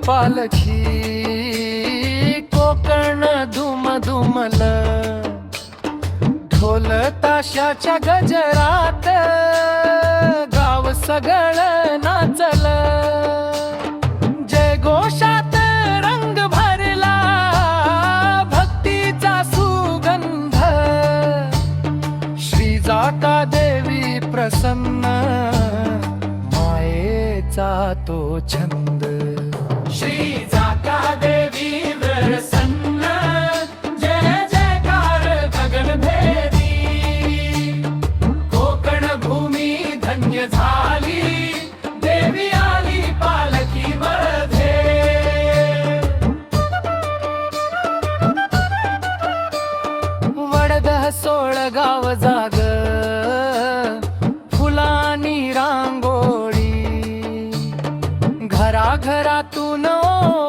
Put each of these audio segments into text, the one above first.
पालखी कोकण धुम धुमल, ढोल ताशाच्या गजरात गाव सगळं नाचल, जय घोषात रंग भरला भक्तीचा सुगंध, श्री जाता देवी प्रसन्न मायेचा तो छंद, श्री जाता देवी प्रसन्न जय जयकार गगनभेदी, कोकण भूमी धन्य झाली देवी आली पालखी मध्ये, वडदह सोळगाव जाग फुलानी रांगोळी, घराघरातून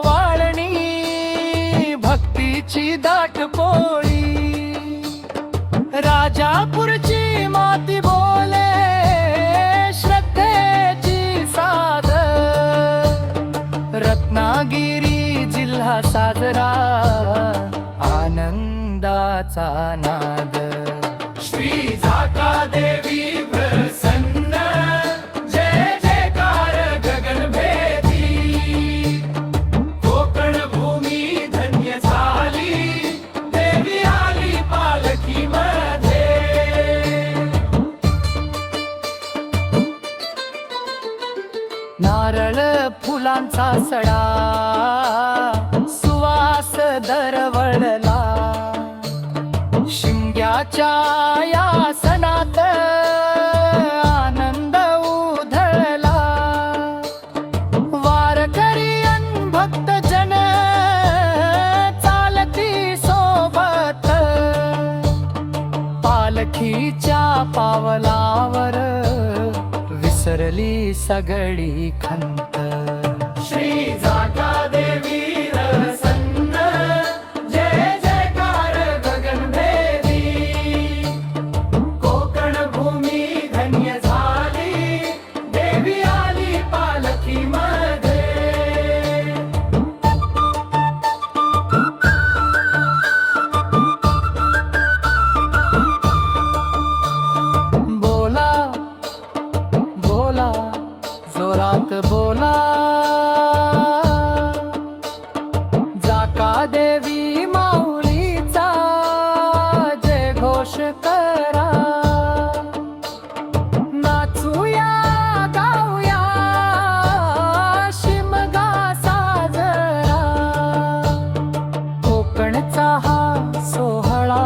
वाळणी भक्तीची दाट पोळी, राजापूरची माती बोले श्रद्धेची साद, रत्नागिरी जिल्हा साजरा आनंदाचा नाद, श्री जाता देवी प्रसन्न जय जयकार गगनभेदी, कोकण भूमी धन्य झाली देवी आली पालखी मध्ये, नारळ फुलांचा सडा सुवास दरवळला, शिमग्याच्या या सणात आनंद उधळला, वारकरी अन भक्त जन चालती सोबत, पालखीच्या पावलावर विसरली सगळी खंत, श्री जाता देवी प्रसन्न जय जयकार गगनभेदी, कोकण भूमी धन्य झाली देवी आली पालखी मध्ये, बोला बोला जोरात बोला, जाका देवी माऊलीचा जय घोष करा, नाचूया गाऊया शिमगा साजरा, कोकणचा हा सोहळा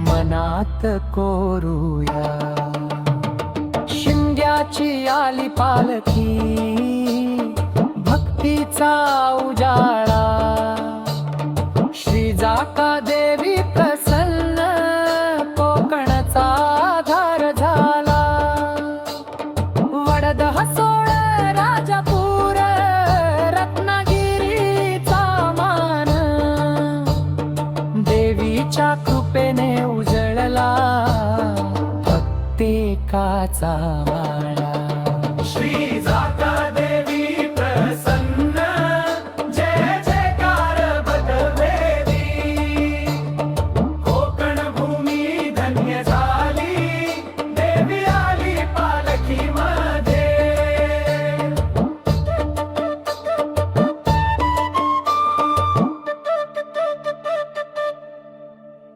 मनात कोरूया, शिमग्याची आली पालखी भक्तीचा उजाळा, श्री जाका देवी प्रसन्न कोकणचा आधार झाला, वडदह सोळ राजापूर रत्नागिरीचा मान, देवीच्या कृपेने उजळला प्रत्येकाचा माळा, श्री